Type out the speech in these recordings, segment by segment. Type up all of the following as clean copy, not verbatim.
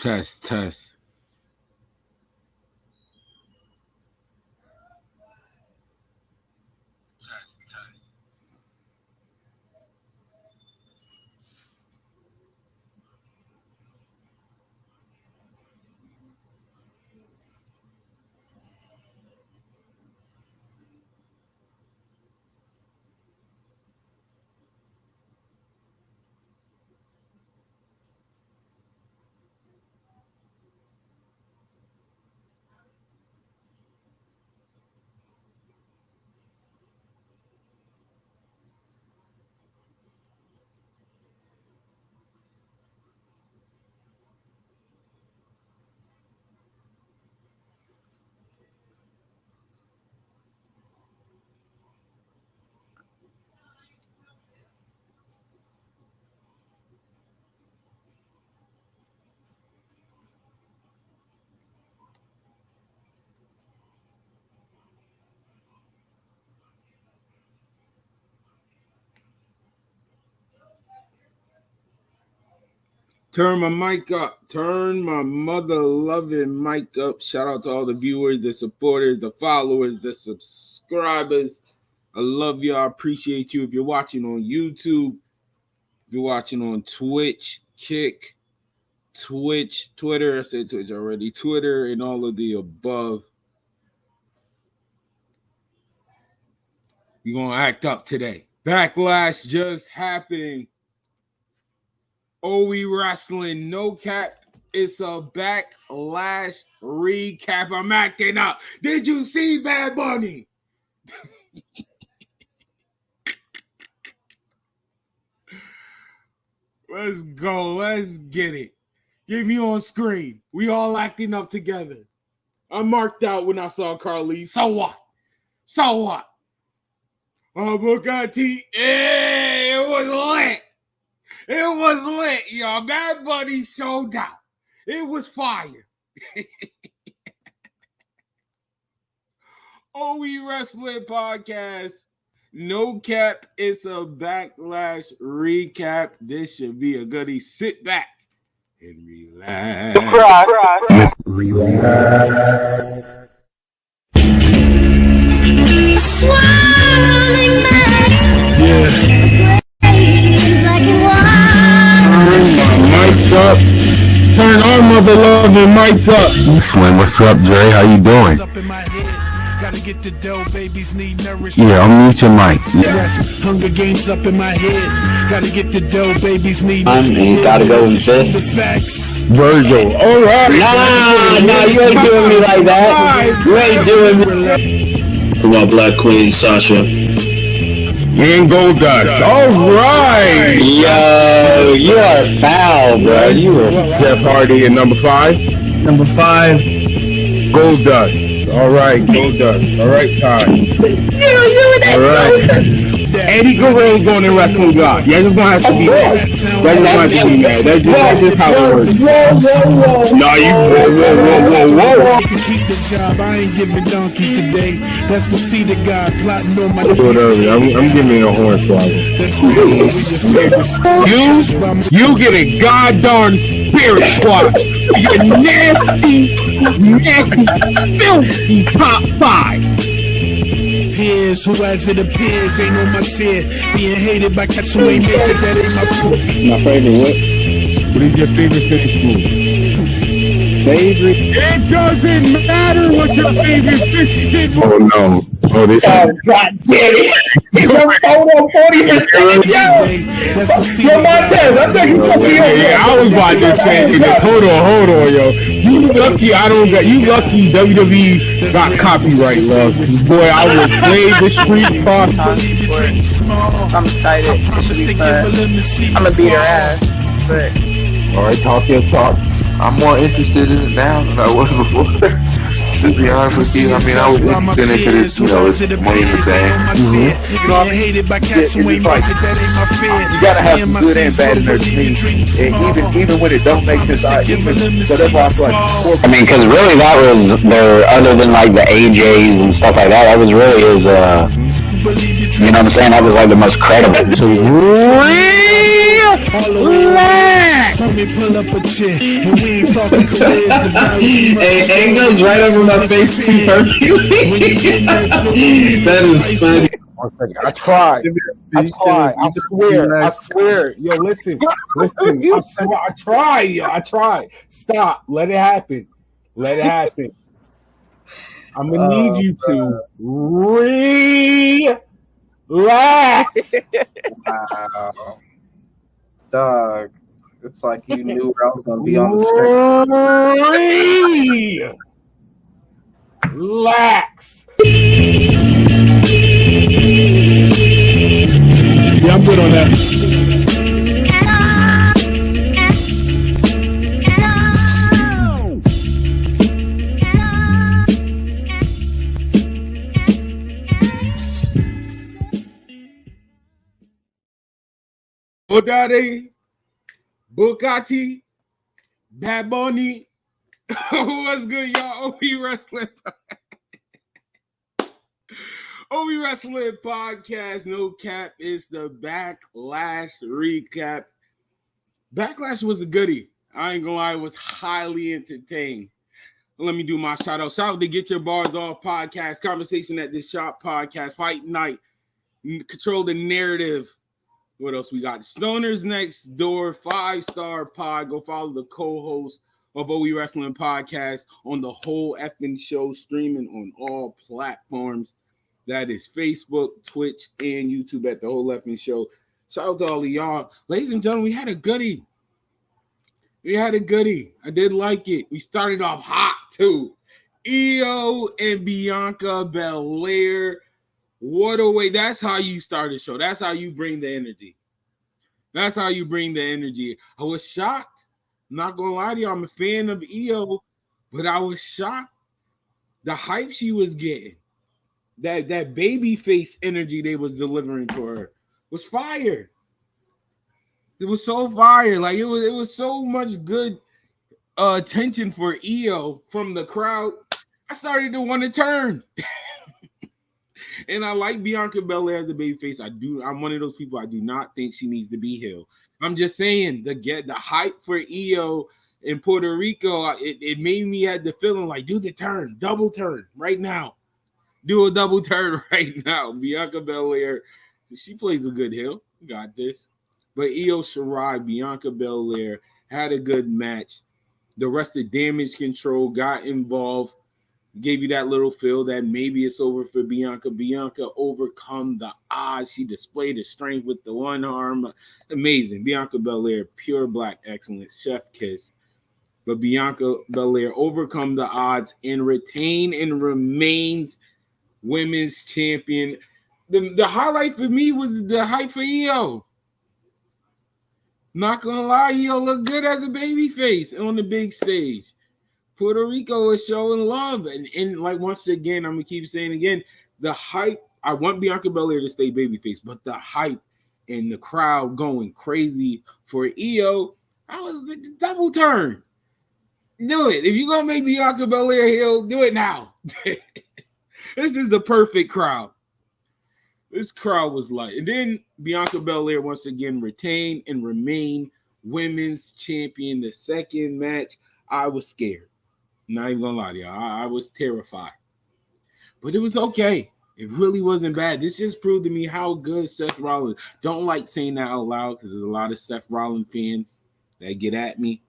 Test. Turn my mic up. Turn my mother-loving mic up. Shout out to all the viewers, the supporters, the followers, the subscribers. I love you. I appreciate you. If you're watching on YouTube, if you're watching on Twitch, Kick, Twitch, Twitter. I said Twitch already. Twitter and all of the above. You're going to act up today. Backlash just happened. We Wrasslin, no cap. It's a Backlash recap. I'm acting up. Did you see Bad Bunny? Let's go. Let's get it. Get me on screen. We all acting up together. I marked out when I saw Carl leave. So what? Bugatti. Hey, it was lit. It was lit, y'all. Bad Bunny showed out. It was fire. We Wrasslin podcast. No cap. It's a Backlash recap. This should be a goodie. Sit back and relax. Swirling mass. Yeah. Mic up. Turn our mother loving mic up. Slim, what's up, Dre? How you doing? Yeah, I'll mute your mic. Yeah. Hunger Games up in my head. Gotta get the dough, babies need. You gotta go and sit. Virgil. All right. Nah, you ain't doing me like that. You ain't doing me. For my black queen, Sasha. And Gold Dust. All right. Yo, you are foul, bro. You are Jeff Hardy at number 5. number 5. Gold Dust. All right, Gold Dust. All right, Ty. All right. Eddie Guerrero's going to wrestling God. Yeah, just gonna have to be mad. That's just have to be mad. That's just how it works. No, you whoa. You can keep the job. I ain't giving donkeys today. That's the seed of God plotting on my. Whatever. I'm giving it a horn swallow. You get a goddamn spirit squad. You nasty, filthy top 5. Peers, who as it appears, ain't on my tier. Being hated by cats who ain't naked, that ain't my fault. My favorite what? What is your favorite finish move? Favorite? It doesn't matter what your favorite finish move. Oh no. Oh, this God damn it. Your photo 40%. Yo, Montez, I think you put me on. Yeah, I was about to say, hold on, yo. You lucky WWE got copyright, love. Boy, I would play the street fight. I'm excited. It should be fun. I'm gonna beat her ass, but. Alright, talk your talk. I'm more interested in it now than I was before. To be honest with you, I mean, I was interested in it because it's money in the bank. You know, hated by cats who ain't like it, that ain't my fear. You gotta have some good and bad in there to me. And even when it don't make sense, so that's why I feel like. I mean, because really that was their, other than like the AJs and stuff like that was really his, you know what I'm saying? That was like the most credible. Relax. me pull up a chair. And we ain't talking careers. Hey, it goes right over my face too perfectly. That is funny. 1 second. I tried. I swear. Yo, listen. I tried. Stop. Let it happen. I'm gonna need you to relax. Wow. Dog. It's like you knew where I was gonna be on the screen. Relax. Yeah, I'm good on that. Bodade, Bugatti, Bad Bunny. What's good, y'all? We Wrasslin. We Wrasslin podcast. No cap. It's the Backlash recap. Backlash was a goodie. I ain't gonna lie, I was highly entertained. Let me do my shout out. Shout out to Get Your Bars Off podcast, Conversation at the Shop podcast, Fight Night, Control the Narrative. What else we got? Stoners Next Door, 5-star pod. Go follow the co-host of We Wrasslin podcast on the whole effing show, streaming on all platforms. That is Facebook, Twitch, and YouTube at the whole effing show. Shout out to all of y'all. Ladies and gentlemen, we had a goodie. I did like it. We started off hot, too. Io and Bianca Belair. What a way. That's how you start a show. That's how you bring the energy. I was shocked. I'm not going to lie to you. I'm a fan of Io, but I was shocked. The hype she was getting, that baby face energy they was delivering for her was fire. It was so fire. Like it was so much good attention for Io from the crowd. I started to want to turn. And I like Bianca Belair as a babyface. I'm one of those people. I do not think she needs to be heel. I'm just saying the hype for Io in Puerto Rico. It made me have the feeling like do the turn, double turn right now. Do a double turn right now. Bianca Belair, she plays a good heel. We got this. But Io Shirai, Bianca Belair had a good match. The rest of Damage Control got involved. Gave you that little feel that maybe it's over for Bianca. Bianca overcome the odds. She displayed her strength with the one arm. Amazing. Bianca Belair, pure black excellence. Chef kiss. But Bianca Belair overcome the odds and retain and remains women's champion. The highlight for me was the hype for Io. Not gonna lie, Io looked good as a babyface on the big stage. Puerto Rico is showing love. And like once again, I'm going to keep saying again, the hype, I want Bianca Belair to stay babyface, but the hype and the crowd going crazy for Io, I was the double turn. Do it. If you're going to make Bianca Belair heel, do it now. This is the perfect crowd. This crowd was like, and then Bianca Belair once again retained and remain women's champion. The second match, I was scared. Not even gonna lie to y'all. I was terrified. But it was okay. It really wasn't bad. This just proved to me how good Seth Rollins. Don't like saying that out loud because there's a lot of Seth Rollins fans that get at me.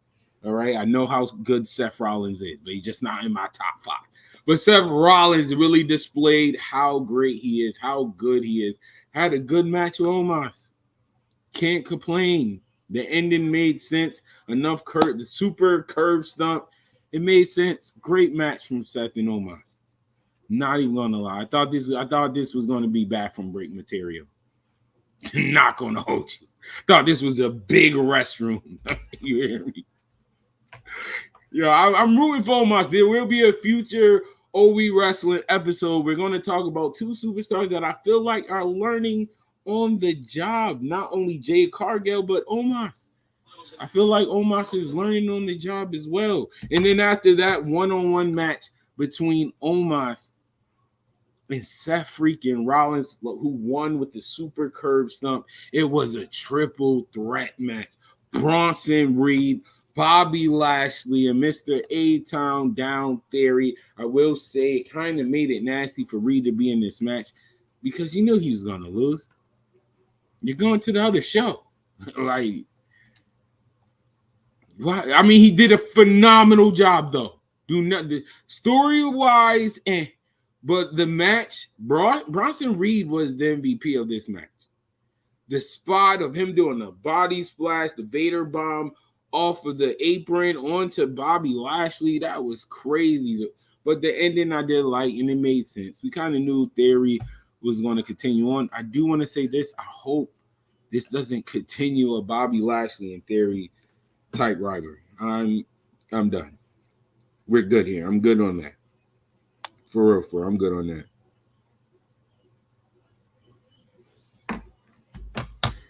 All right. I know how good Seth Rollins is, but he's just not in my top 5. But Seth Rollins really displayed how great he is, how good he is. Had a good match with Omos. Can't complain. The ending made sense. Enough the super curb stomp. It made sense. Great match from Seth and Omos. Not even gonna lie. I thought this was gonna be back from break material. Not gonna hold you. Thought this was a big restroom. You hear me? Yeah, I'm rooting for Omos. There will be a future We Wrasslin episode. We're gonna talk about 2 superstars that I feel like are learning on the job. Not only Jade Cargill, but Omos. I feel like Omos is learning on the job as well. And then after that one-on-one match between Omos and Seth freaking Rollins, who won with the super curb stomp, it was a triple threat match. Bronson Reed, Bobby Lashley, and Mr. A-Town Down Theory. I will say it kind of made it nasty for Reed to be in this match because you knew he was going to lose. You're going to the other show. Like, why? I mean, he did a phenomenal job, though. Do nothing story-wise, but the match, Bronson Reed was the MVP of this match. The spot of him doing the body splash, the Vader bomb off of the apron onto Bobby Lashley, that was crazy. But the ending I did like, and it made sense. We kind of knew Theory was going to continue on. I do want to say this. I hope this doesn't continue a Bobby Lashley and Theory type rivalry. I'm done. We're good here. I'm good on that. For real, I'm good on that.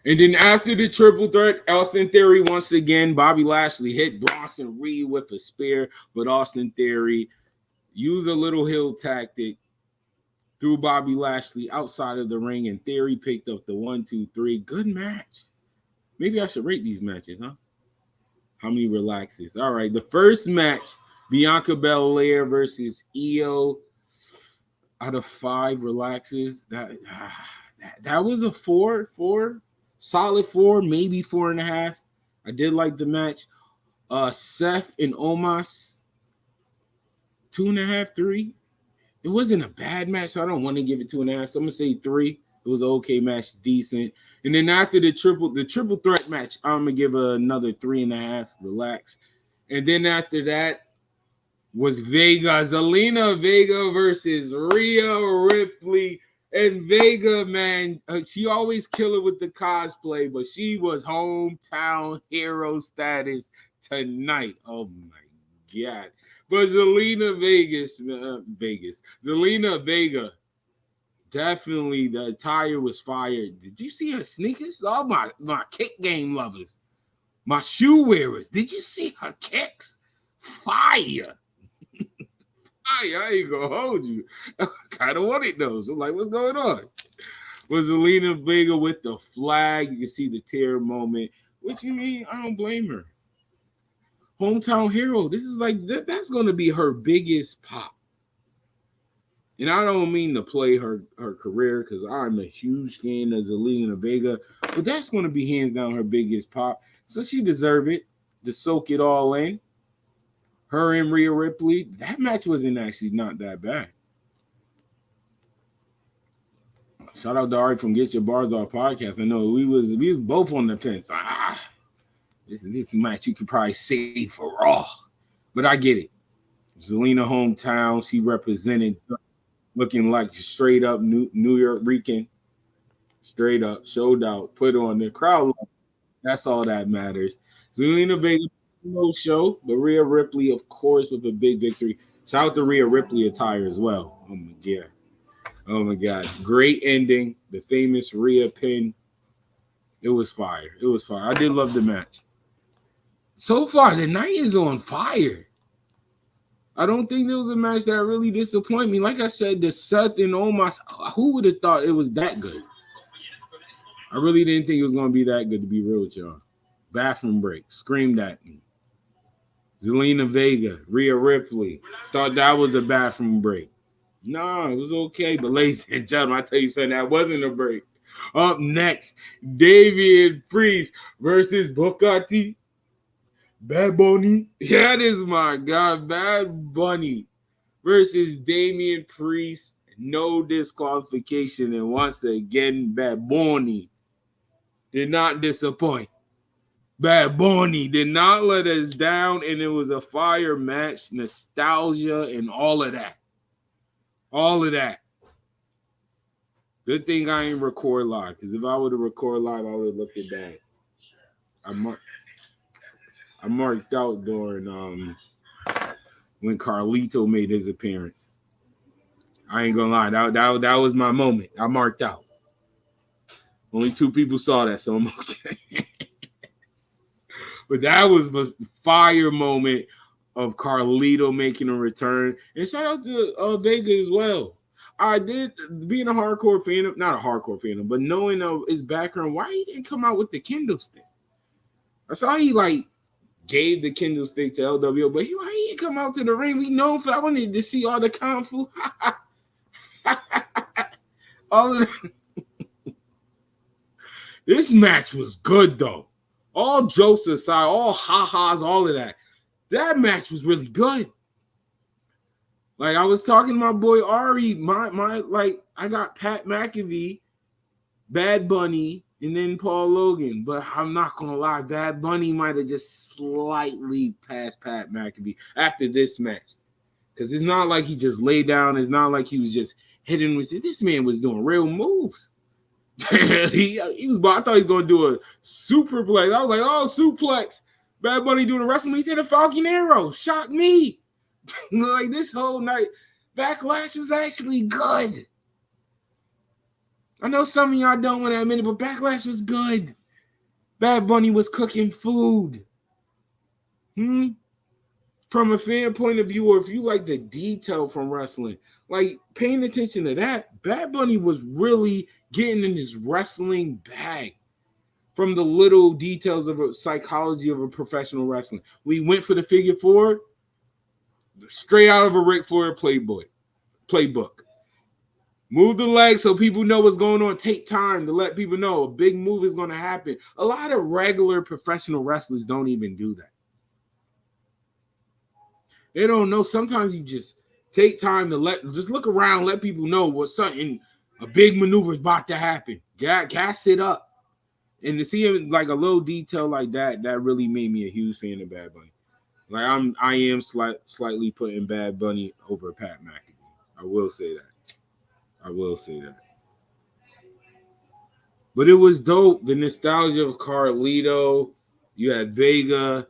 And then after the triple threat, Austin Theory once again, Bobby Lashley hit Bronson Reed with a spear, but Austin Theory used a little heel tactic, threw Bobby Lashley outside of the ring, and Theory picked up the 1, 2, 3. Good match. Maybe I should rate these matches, huh? How many relaxes? All right, the first match, Bianca Belair versus Io. Out of 5 relaxes, that was a 4. Solid 4, maybe 4.5. I did like the match. Seth and Omos, 2.5, 3. It wasn't a bad match, so I don't want to give it 2.5. So I'm gonna say 3. It was an okay match, decent. And then after the triple threat match, I'm gonna give another 3.5. Relax. And then after that was Zelina Vega versus Rhea Ripley. And Vega, man, she always kill it with the cosplay, but she was hometown hero status tonight. Oh my God. But Zelina Vega, definitely the attire was fire. Did you see her sneakers? All my kick game lovers, my shoe wearers. Did you see her kicks? Fire. I ain't gonna hold you. I kind of wanted those. I'm like, what's going on? Was Zelina Vega with the flag? You can see the tear moment. What you mean? I don't blame her. Hometown hero. This is like that's gonna be her biggest pop. And I don't mean to play her career because I'm a huge fan of Zelina Vega, but that's gonna be hands down her biggest pop. So she deserved it to soak it all in. Her and Rhea Ripley, that match wasn't actually not that bad. Shout out to Ari from Get Your Bars Off podcast. I know we was both on the fence. This match you could probably save for Raw, but I get it. Zelina hometown, she represented, looking like straight up New York Rican, straight up showed out, put on the crowd. That's all that matters. Zelina Vega. No show, but Rhea Ripley, of course, with a big victory. Shout out to Rhea Ripley attire as well. Oh my God. Great ending. The famous Rhea pin. It was fire. I did love the match. So far, the night is on fire. I don't think there was a match that really disappointed me. Like I said, the Seth and Omos, who would have thought it was that good? I really didn't think it was going to be that good, to be real with y'all. Bathroom break. Screamed at me. Zelina Vega, Rhea Ripley, thought that was a bathroom break. No, it was okay. But ladies and gentlemen, I tell you something, that wasn't a break. Up next, Damian Priest versus Booker T. Bad Bunny. That is my God. Bad Bunny versus Damian Priest. No disqualification. And once again, Bad Bunny did not disappoint. Bad Bunny did not let us down, and it was a fire match, nostalgia, and all of that. All of that. Good thing I ain't record live, because if I would have recorded live, I would have looked at that. I marked out during when Carlito made his appearance. I ain't gonna lie, that was my moment. I marked out. Only 2 people saw that, so I'm okay. But that was the fire moment of Carlito making a return. And shout out to Vega as well. I did, being a hardcore fan, not a hardcore fan, but knowing his background, why he didn't come out with the kendo stick? I saw he like gave the Kindle stick to LWO, but he didn't come out to the ring. We know for I wanted to see all the kung fu. All of this match was good though. All jokes aside, all ha-has, all of that. That match was really good. Like I was talking to my boy Ari, my like I got Pat McAfee, Bad Bunny, and then Paul Logan. But I'm not gonna lie, Bad Bunny might have just slightly passed Pat McAfee after this match. Because it's not like he just laid down, it's not like he was just hitting with this man was doing real moves. he was I thought he was gonna do a superplex. I was like, oh, suplex. Bad Bunny doing a wrestling, he did a Falcon Arrow. Shocked me. Like this whole night, Backlash was actually good. I know some of y'all don't want to admit it, but Backlash was good. Bad Bunny was cooking food. From a fan point of view, or if you like the detail from wrestling, like paying attention to that, Bad Bunny was really getting in his wrestling bag from the little details of a psychology of a professional wrestling. We went for the figure four, straight out of a Ric Flair playbook. Move the legs so people know what's going on. Take time to let people know a big move is going to happen. A lot of regular professional wrestlers don't even do that. They don't know. Sometimes you just take time to just look around, let people know what's something, a big maneuver is about to happen. Gas it up. And to see him like a little detail like that, that really made me a huge fan of Bad Bunny. Like I am slightly putting Bad Bunny over Pat McAfee. I will say that. But it was dope. The nostalgia of Carlito. You had Vega,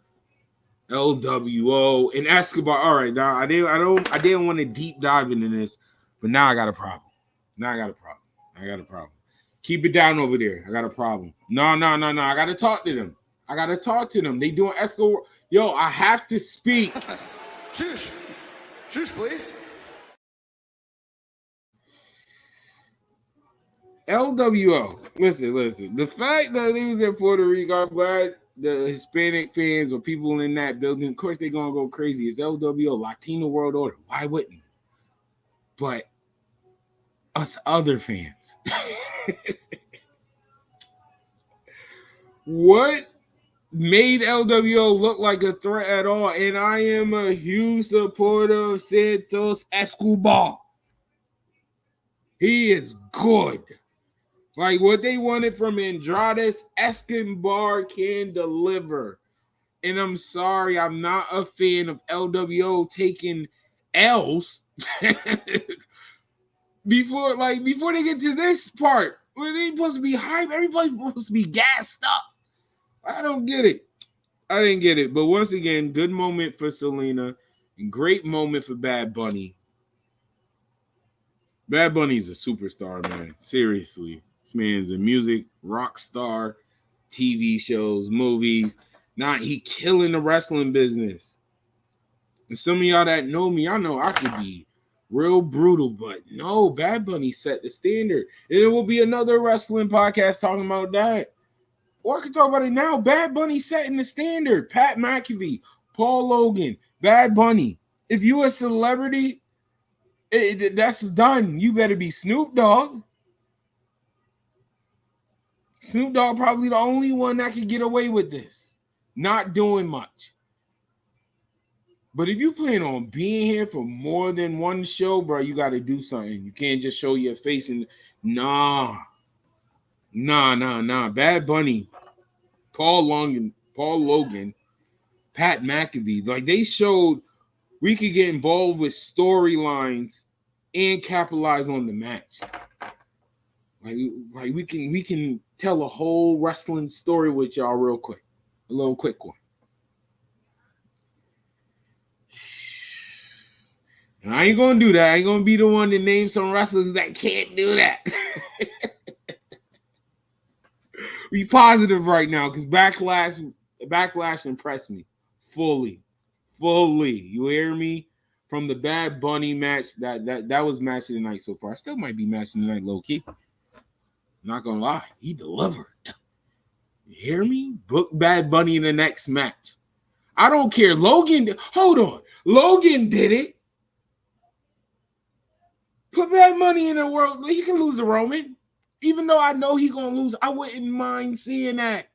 LWO, and Escobar. All right, now I didn't want to deep dive into this, but now I got a problem. I got a problem. Keep it down over there. I got a problem. No. I got to talk to them. They doing Escobar. Yo, I have to speak. Shush, please. LWO. Listen. The fact that they was in Puerto Rico, I'm glad the Hispanic fans or people in that building, of course, they're going to go crazy. It's LWO, Latino World Order. Why wouldn't? But us other fans. What made LWO look like a threat at all? And I am a huge supporter of Santos Escobar. He is good. Like what they wanted from Andrade, Escobar can deliver. And I'm sorry, I'm not a fan of LWO taking L's before they get to this part where they supposed to be hype. Everybody's supposed to be gassed up. I don't get it. I didn't get it. But once again, good moment for Selena and great moment for Bad Bunny. Bad Bunny's a superstar, man. Seriously. This man's a music rock star, TV shows, movies. Nah, he killing the wrestling business. And some of y'all that know me, I know I could be real brutal, but no, Bad Bunny set the standard. And it will be another wrestling podcast talking about that. Or I can talk about it now. Bad Bunny setting the standard. Pat McAfee, Paul Logan, Bad Bunny. If you a celebrity, that's done. You better be Snoop Dogg. Snoop Dogg probably the only one that could get away with this. Not doing much. But if you plan on being here for more than one show, bro, you got to do something. You can't just show your face and Nah. Bad Bunny, Paul Logan, Pat McAfee, like they showed we could get involved with storylines and capitalize on the match. Like we can tell a whole wrestling story with y'all real quick. A little quick one. And I ain't gonna do that. I ain't gonna be the one to name some wrestlers that can't do that. Be positive right now because Backlash impressed me fully. You hear me? From the Bad Bunny match, that was match of the night so far. I still might be match of the night low key. Not gonna lie, he delivered. You hear me? Book Bad Bunny in the next match. I don't care. Hold on. Logan did it. Put Bad Bunny in the world. He can lose to Roman. Even though I know he's going to lose, I wouldn't mind seeing that.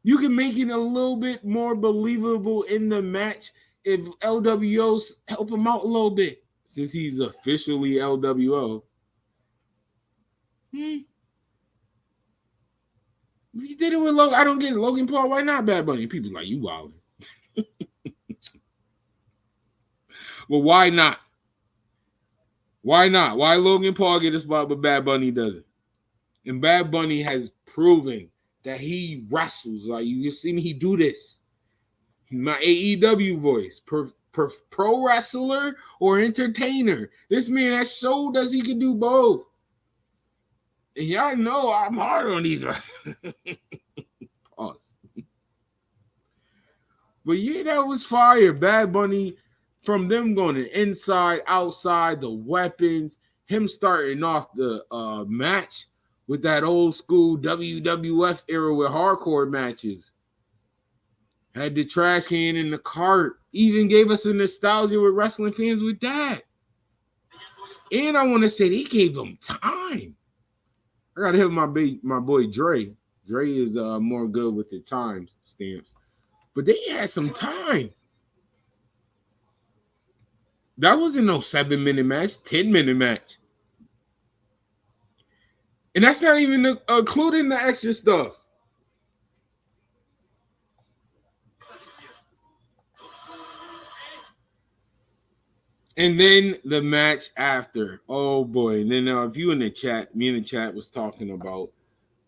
You can make it a little bit more believable in the match if LWOs help him out a little bit, since he's officially LWO. He did it with Logan. I don't get it. Logan Paul, why not Bad Bunny? People's like, you wildin'. Well, why not? Why not? Why Logan Paul get a spot but Bad Bunny doesn't? And Bad Bunny has proven that he wrestles. Like, you see me, he do this. My AEW voice, pro wrestler or entertainer. This man has showed us he can do both. And y'all know I'm hard on these. Pause. But yeah, that was fire. Bad Bunny, from them going to inside, outside, the weapons, him starting off the match with that old school WWF era with hardcore matches. Had the trash can in the cart. Even gave us a nostalgia with wrestling fans with that. And I want to say they gave them time. I got to hit my boy Dre. Dre is more good with the time stamps. But they had some time. That wasn't no 7-minute match, 10-minute match. And that's not even including the extra stuff. And then the match after. Oh, boy. And then if you in the chat, me in the chat was talking about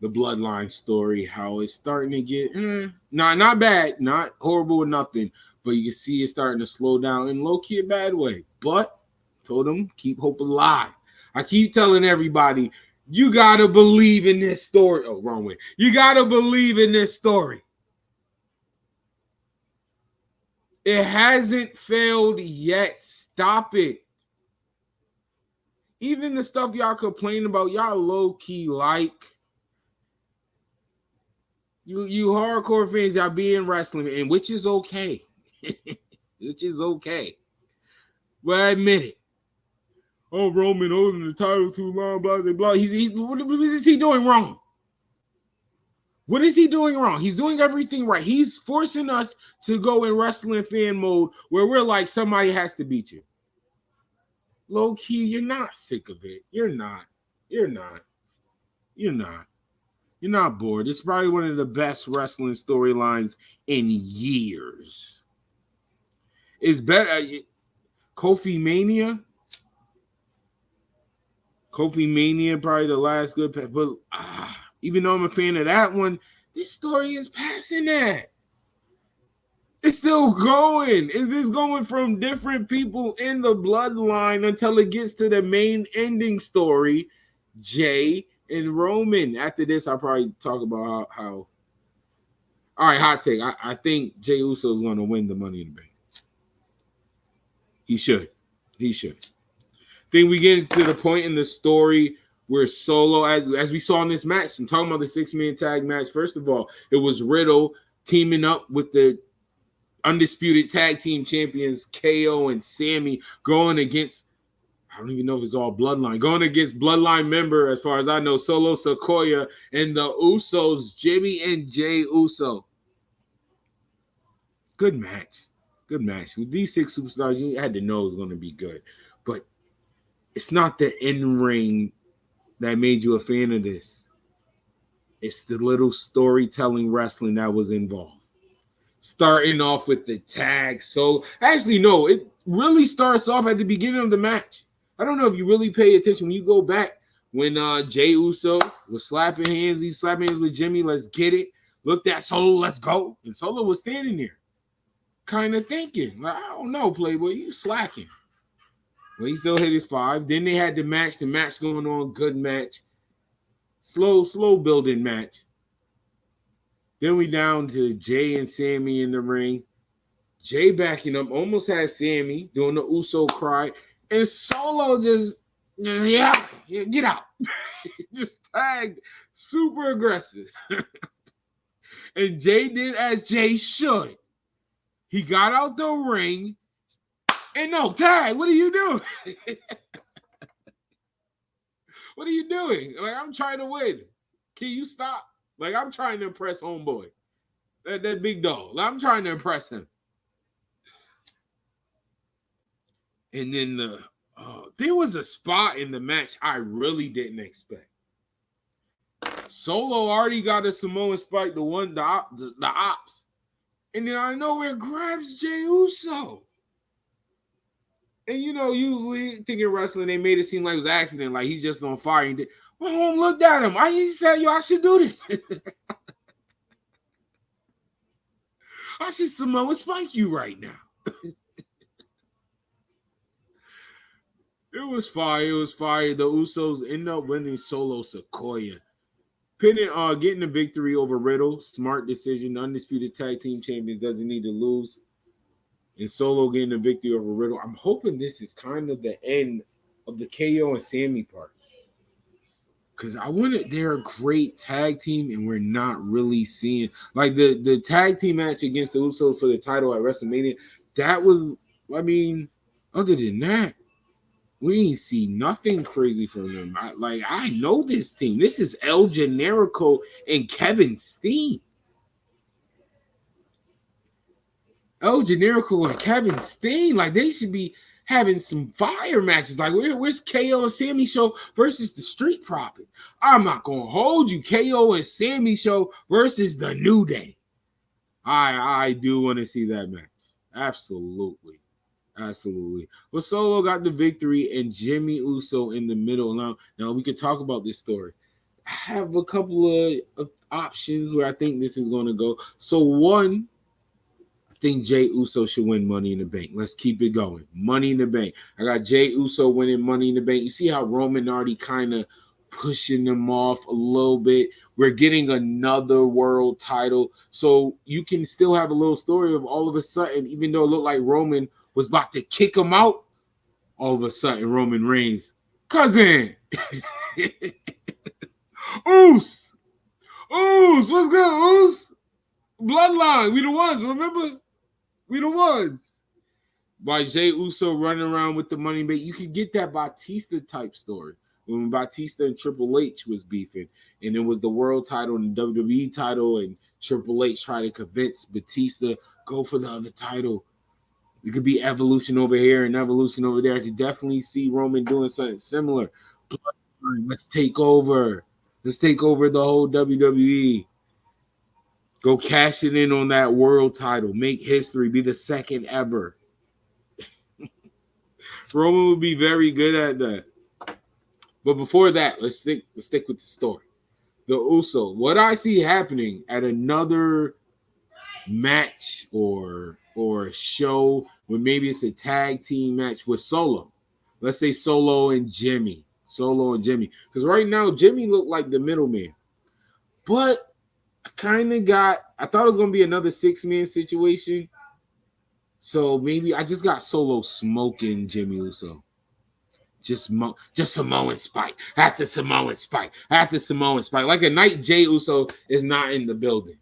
the Bloodline story, how it's starting to get, not bad, not horrible or nothing, but you can see it's starting to slow down in low-key a bad way. But told them, keep hope alive. I keep telling everybody, you got to believe in this story. Oh, wrong way. You got to believe in this story. It hasn't failed yet. Stop it. Even the stuff y'all complain about, y'all low-key like. You hardcore fans, y'all be in wrestling, and which is okay. Which is okay. But I admit it. Oh, Roman holding the title too long, blah, blah, blah. What is he doing wrong? What is he doing wrong? He's doing everything right. He's forcing us to go in wrestling fan mode where we're like, somebody has to beat you. Low key, you're not sick of it. You're not. You're not bored. It's probably one of the best wrestling storylines in years. It's better. Kofi Mania, probably the last good. But even though I'm a fan of that one, this story is passing that. It's still going. It is going from different people in the bloodline until it gets to the main ending story, Jay and Roman. After this, I'll probably talk about how all right, hot take. I think Jey Uso is going to win the Money in the Bank. He should. Then we get to the point in the story where Solo, as we saw in this match, I'm talking about the 6-man tag match. First of all, it was Riddle teaming up with the undisputed tag team champions KO and Sammy going against, I don't even know if it's all Bloodline, going against Bloodline member, as far as I know, Solo Sikoa and the Usos, Jimmy and Jey Uso. Good match. With these 6 superstars, you had to know it was going to be good. But it's not the in-ring that made you a fan of this. It's the little storytelling wrestling that was involved. Starting off with the tag. So, actually, no, it really starts off at the beginning of the match. I don't know if you really pay attention. When you go back, when Jey Uso was slapping hands, he's slapping hands with Jimmy, let's get it. Looked at Solo, let's go. And Solo was standing there, kind of thinking, like, I don't know, Playboy, you slacking. Well, he still hit his 5. Then they had the match going on, good match. Slow building match. Then we down to Jay and Sammy in the ring. Jay backing up, almost had Sammy doing the Uso cry. And Solo just get out. Just tagged super aggressive. And Jay did as Jay should. He got out the ring and no, tag, what are you doing? What are you doing? Like, I'm trying to win. Can you stop? Like, I'm trying to impress homeboy. That big dog. I'm trying to impress him. And then there was a spot in the match I really didn't expect. Solo already got a Samoan spike, the ops. And then I know where grabs Jey Uso. And you know, usually thinking wrestling, they made it seem like it was an accident, like he's just on fire. And my home looked at him. He said, yo, I should do this. I should Samoan spike you right now. It was fire. It was fire. The Usos end up winning Solo Sequoia. Getting the victory over Riddle. Smart decision. The undisputed tag team champion doesn't need to lose. And Solo getting the victory over Riddle. I'm hoping this is kind of the end of the KO and Sammy part. Because they're a great tag team, and we're not really seeing like the tag team match against the Usos for the title at WrestleMania. That was, other than that, we didn't see nothing crazy from them. I know this team. This is El Generico and Kevin Steen. El Generico and Kevin Steen, like they should be having some fire matches. Like where's KO and Sammy Show versus the Street Profits? I'm not gonna hold you. KO and Sammy Show versus the New Day. I do want to see that match. Absolutely. But Solo got the victory and Jimmy Uso in the middle. Now we could talk about this story. I have a couple of options where I think this is going to go. So one, I think Jey Uso should win Money in the Bank. Let's keep it going. Money in the Bank. I got Jey Uso winning Money in the Bank. You see how Roman already kind of pushing them off a little bit. We're getting another world title. So you can still have a little story of all of a sudden, even though it looked like Roman was about to kick him out, all of a sudden Roman Reigns, cousin. Oos, what's good, Oos? Bloodline, we the ones, remember? We the ones. By Jey Uso running around with the money, but you could get that Batista type story. When Batista and Triple H was beefing, and it was the world title and the WWE title, and Triple H tried to convince Batista, go for the other title. It could be Evolution over here and Evolution over there. I could definitely see Roman doing something similar. Let's take over. Let's take over the whole WWE. Go cash it in on that world title. Make history. Be the second ever. Roman would be very good at that. But before that, let's stick with the story. The Uso. What I see happening at another match or a show where maybe it's a tag team match with Solo. Let's say Solo and Jimmy. Because right now, Jimmy looked like the middleman. But I thought it was going to be another 6-man situation. So maybe I just got Solo smoking Jimmy Uso. Just Samoan spike. After Samoan spike. Like a night Jey Uso is not in the building.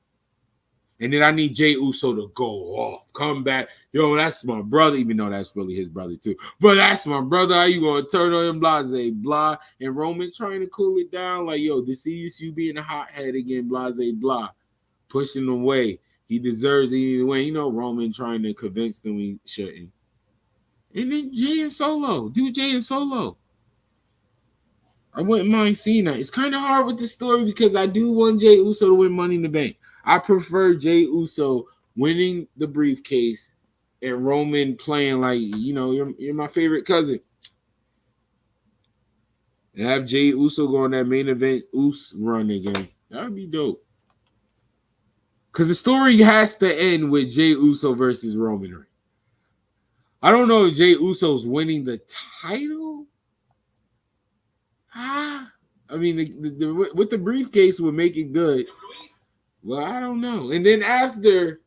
And then I need Jey Uso to go off. Come back. Yo, that's my brother. Even though that's really his brother too. But that's my brother. How you going to turn on him? Blase, blah. And Roman trying to cool it down. Like, yo, this is you being a hothead again. Blase, blah. Pushing him away. He deserves it anyway. You know, Roman trying to convince them he shouldn't. And then Jey and Solo. Do Jey and Solo. I wouldn't mind seeing that. It's kind of hard with this story because I do want Jey Uso to win Money in the Bank. I prefer Jey Uso winning the briefcase and Roman playing like, you know, you're my favorite cousin. And have Jey Uso go on that main event Uso run again. That would be dope. Because the story has to end with Jey Uso versus Roman Reigns. I don't know if Jey Uso's winning the title. I mean, with the briefcase would make it good. Well, I don't know. And then after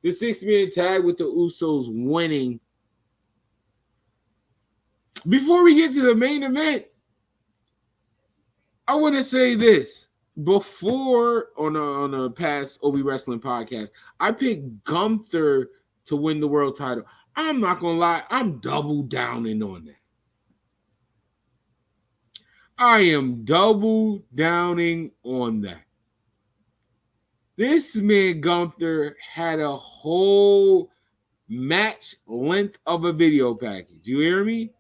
the 6-man tag with the Usos winning, before we get to the main event, I want to say this. before on a past We Wrasslin podcast, I picked Gunther to win the world title. I'm not gonna lie, I'm double downing on that. I am double downing on that. This man Gunther had a whole match length of a video package. You hear me?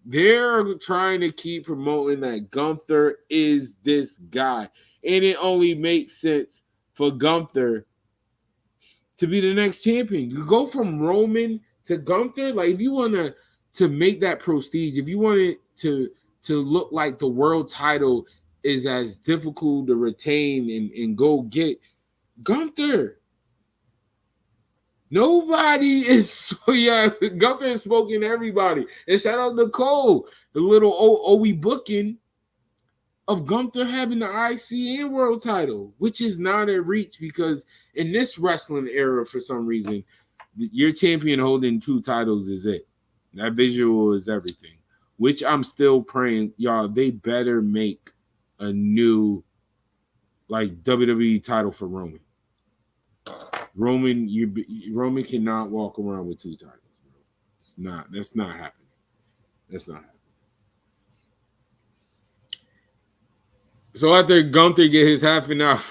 They're trying to keep promoting that Gunther is this guy. And it only makes sense for Gunther to be the next champion. You go from Roman to Gunther. Like, if you want to make that prestige, if you want it to look like the world title is as difficult to retain and go get, Gunther. Nobody is, yeah, Gunther is smoking everybody. And shout out to Cole, the little OE booking of Gunther having the IC and world title, which is not a reach because in this wrestling era, for some reason, your champion holding 2 titles is it. That visual is everything, which I'm still praying, y'all, they better make a new, like, WWE title for Roman. Roman cannot walk around with 2 titles. That's not happening. That's not happening. So after Gunther get his half an hour,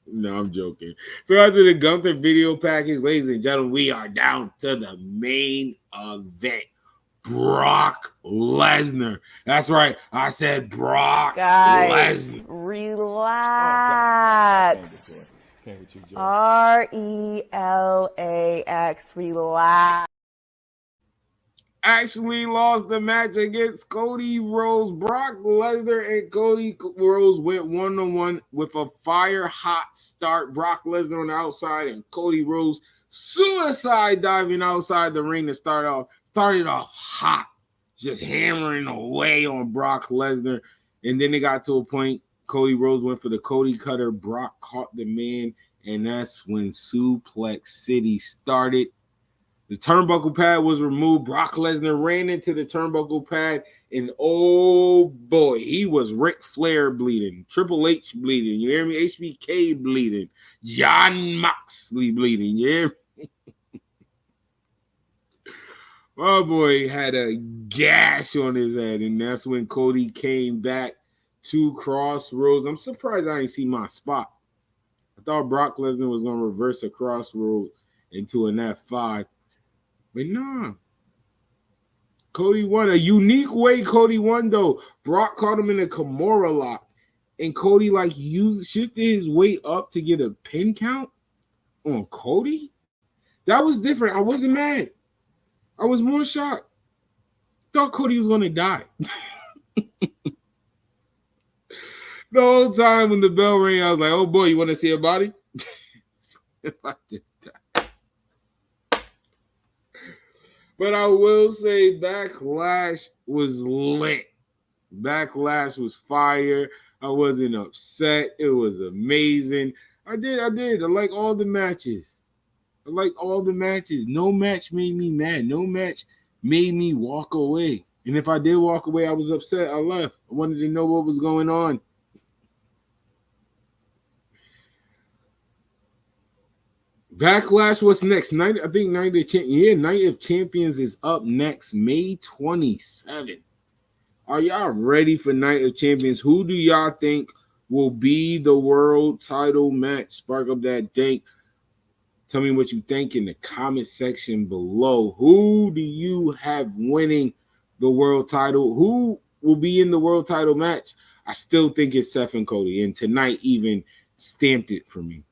no, I'm joking. So after the Gunther video package, ladies and gentlemen, we are down to the main event. Brock Lesnar. That's right. I said Brock Guys, Lesnar. relax. RELAX. Relax. Actually lost the match against Cody Rhodes. Brock Lesnar and Cody Rhodes went 1-on-1 with a fire hot start. Brock Lesnar on the outside and Cody Rhodes suicide diving outside the ring to started off hot, just hammering away on Brock Lesnar. And then it got to a point, Cody Rhodes went for the Cody Cutter. Brock caught the man, and that's when Suplex City started. The turnbuckle pad was removed. Brock Lesnar ran into the turnbuckle pad, and oh boy, he was Ric Flair bleeding, Triple H bleeding, you hear me? HBK bleeding, John Moxley bleeding, you hear me? My boy had a gash on his head, and that's when Cody came back to Crossroads. I'm surprised I didn't see my spot. I thought Brock Lesnar was going to reverse a Crossroads into an F5. But nah. Cody won. A unique way Cody won, though. Brock caught him in a Kimura lock. And Cody, like, shifted his weight up to get a pin count on Cody? That was different. I wasn't mad. I was more shocked. Thought Cody was going to die. The whole time when the bell rang, I was like, oh, boy, you want to see a body? If I did that. But I will say Backlash was lit. Backlash was fire. I wasn't upset. It was amazing. I did. I like all the matches. No match made me mad. No match made me walk away. And if I did walk away, I was upset. I left. I wanted to know what was going on. Backlash, what's next? Night of Champions is up next, May 27th. Are y'all ready for Night of Champions? Who do y'all think will be the world title match? Spark up that date. Tell me what you think in the comment section below. Who do you have winning the world title? Who will be in the world title match? I still think it's Seth and Cody, and tonight even stamped it for me.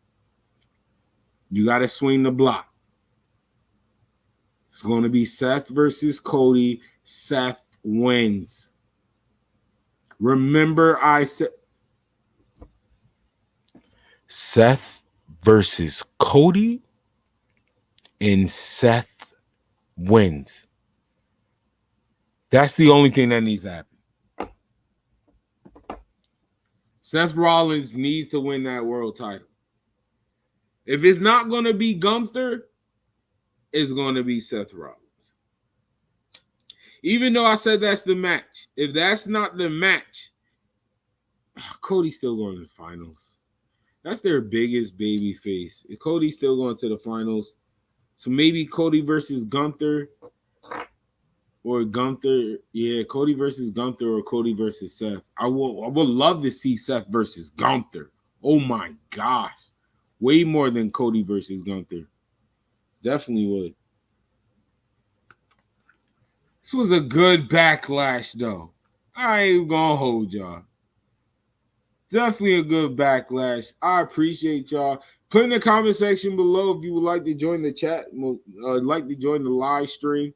You got to swing the block. It's going to be Seth versus Cody. Seth wins. Remember, I said Seth versus Cody, and Seth wins. That's the only thing that needs to happen. Seth Rollins needs to win that world title. If it's not going to be Gunther, it's going to be Seth Rollins. Even though I said that's the match, if that's not the match, Cody's still going to the finals. That's their biggest baby face. Cody's still going to the finals. So maybe Cody versus Gunther. Or Gunther. Yeah, Cody versus Gunther or Cody versus Seth. I would love to see Seth versus Gunther. Oh my gosh. Way more than Cody versus Gunther. Definitely would. This was a good backlash, though. I ain't gonna hold y'all. Definitely a good backlash. I appreciate y'all. Put in the comment section below if you would like to join the chat, like to join the live stream.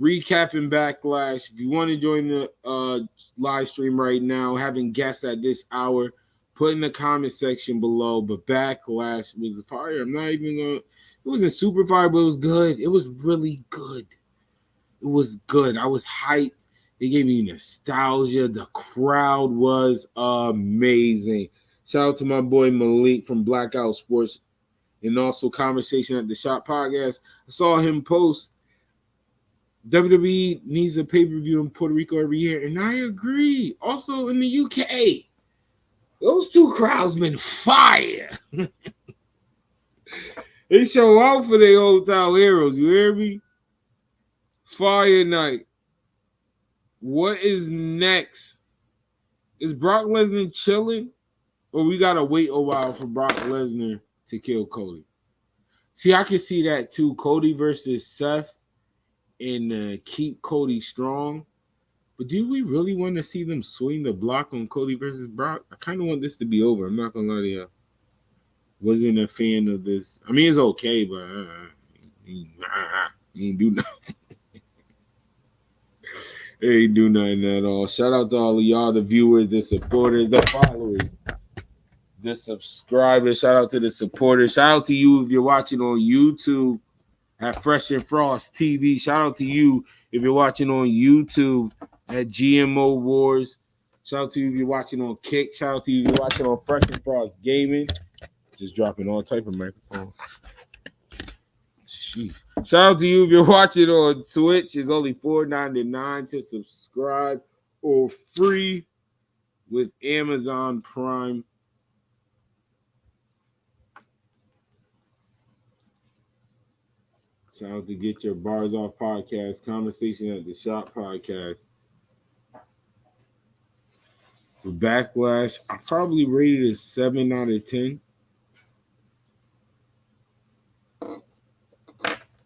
Recapping Backlash. If you want to join the live stream right now, having guests at this hour, put in the comment section below. But Backlash was fire. I'm not even gonna. It wasn't super fire, but it was good. It was really good. It was good. I was hyped. It gave me nostalgia. The crowd was amazing. Shout out to my boy Malik from Blackout Sports and also Conversation at the Shop podcast. I saw him post WWE needs a pay-per-view in Puerto Rico every year, and I agree. Also in the UK, those two crowds been fire. They show out for their hotel heroes. You hear me? Fire night. What is next? Is Brock Lesnar chilling, or we gotta wait a while for Brock Lesnar to kill Cody? See, I can see that too. Cody versus Seth. And keep Cody strong. But do we really want to see them swing the block on Cody versus Brock? I kind of want this to be over. I'm not going to lie to you. Wasn't a fan of this. I mean, it's okay, but he ain't do nothing. He ain't do nothing at all. Shout out to all of y'all, the viewers, the supporters, the followers, the subscribers. Shout out to the supporters. Shout out to you if you're watching on YouTube at Fresh and Frost TV. Shout out to you if you're watching on YouTube at GMO Wars. Shout out to you if you're watching on Kick. Shout out to you if you're watching on Fresh and Frost Gaming. Just dropping all type of microphones. Jeez. Shout out to you if you're watching on Twitch. It's only $4.99 to subscribe or free with Amazon Prime. Shout out to Get Your Bars Off podcast, Conversation at the Shop podcast. For Backlash, I probably rated it 7 out of 10.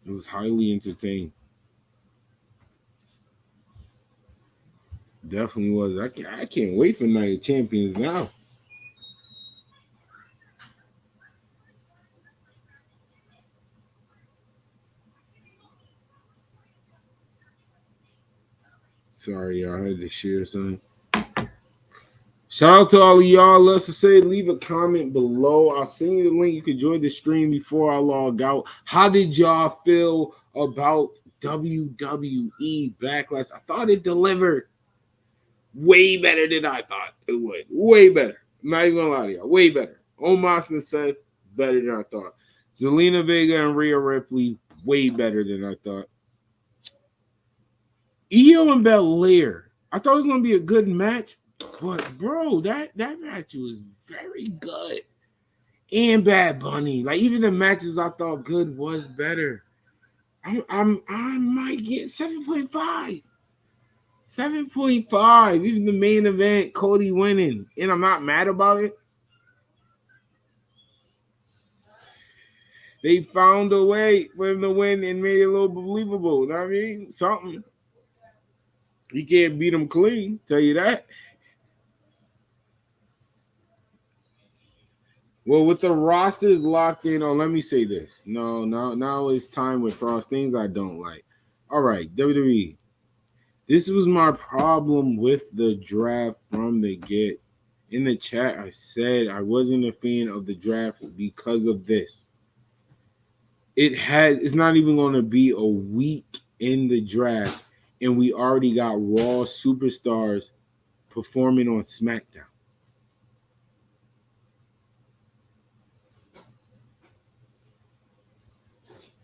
It was highly entertaining. Definitely was. I can't wait for Night of Champions now. Sorry, y'all. I had to share something. Shout out to all of y'all. Let's just say leave a comment below. I'll send you the link. You can join the stream before I log out. How did y'all feel about WWE Backlash? I thought it delivered way better than I thought it would. Way better. I'm not even gonna lie to y'all. Way better. Omos and Seth, better than I thought. Zelina Vega and Rhea Ripley, way better than I thought. Io and Belair, I thought it was gonna be a good match, but bro, that match was very good. And Bad Bunny, like even the matches I thought good was better. I might get 7.5. 7.5. Even the main event, Cody winning, and I'm not mad about it. They found a way for him to win and made it a little believable. You know what I mean? Something. You can't beat him clean, tell you that. Well, with the rosters locked in, let me say this. Now it's time with Frost. Things I don't like. All right, WWE. This was my problem with the draft from the get. In the chat, I said I wasn't a fan of the draft because of this. It's not even going to be a week in the draft, and we already got Raw superstars performing on SmackDown.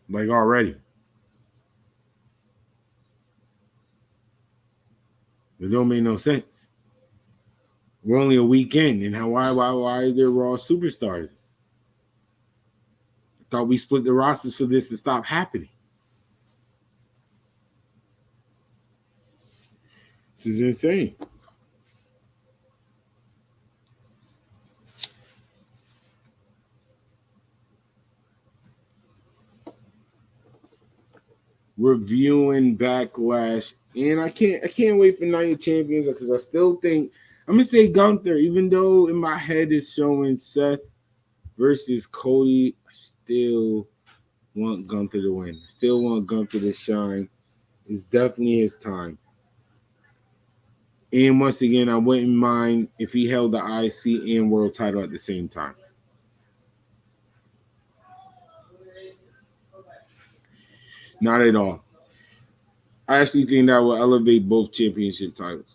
Like already. It don't make no sense. We're only a week in, and why is there Raw superstars? I thought we split the rosters for this to stop happening. This is insane. Reviewing Backlash, and I can't wait for Night of Champions because I still think I'm gonna say Gunther, even though in my head it's showing Seth versus Cody. I still want Gunther to win. I still want Gunther to shine. It's definitely his time. And once again, I wouldn't mind if he held the IC and world title at the same time. Not at all. I actually think that will elevate both championship titles.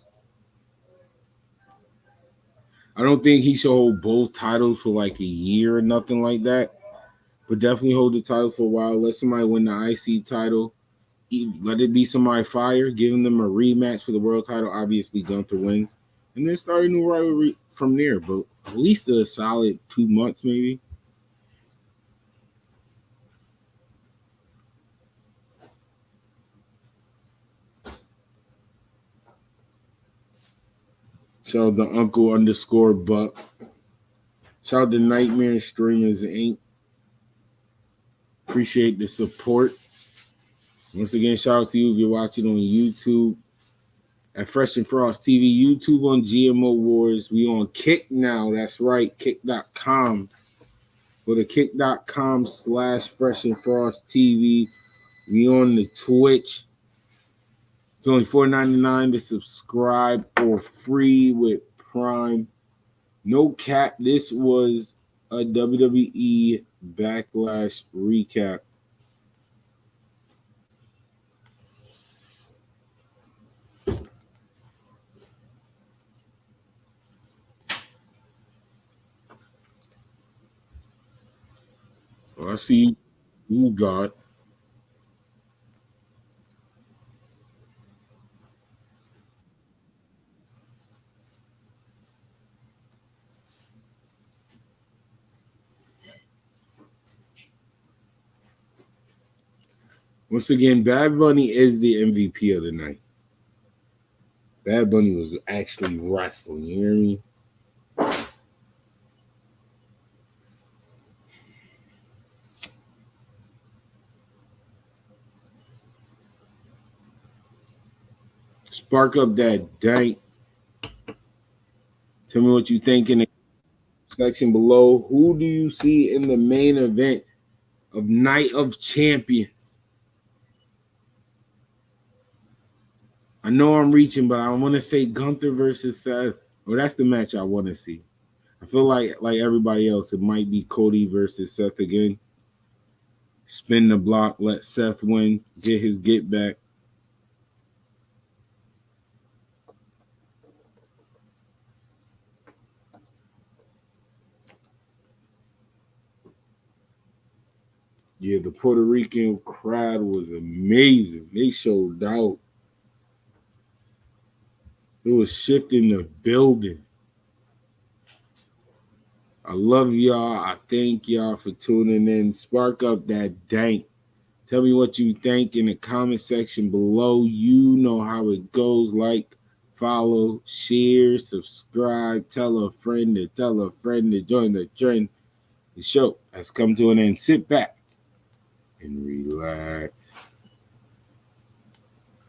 I don't think he should hold both titles for like a year or nothing like that, but definitely hold the title for a while. Let somebody win the IC title. Let it be somebody fire, giving them a rematch for the world title. Obviously, Gunther wins. And then start a new rivalry from there, but at least a solid 2 months maybe. Shout out to Uncle _ Buck. Shout out to Nightmare Streamers Inc. Appreciate the support. Once again, shout out to you if you're watching on YouTube at Fresh and Frost TV, YouTube on GMO Wars. We on Kick now. That's right, kick.com. Go to kick.com/Fresh and Frost TV. We on the Twitch. It's only $4.99 to subscribe or free with Prime. No cap. This was a WWE Backlash recap. Well, I see who's God. Once again, Bad Bunny is the MVP of the night. Bad Bunny was actually wrestling. You hear me? Spark up that dank. Tell me what you think in the section below. Who do you see in the main event of Night of Champions? I know I'm reaching, but I want to say Gunther versus Seth. Well, that's the match I want to see. I feel like everybody else, it might be Cody versus Seth again. Spin the block, let Seth win, get his get back. Yeah, the Puerto Rican crowd was amazing. They showed out. It was shifting the building. I love y'all. I thank y'all for tuning in. Spark up that dank. Tell me what you think in the comment section below. You know how it goes. Like, follow, share, subscribe, tell a friend to tell a friend to join the trend. The show has come to an end. Sit back and relax.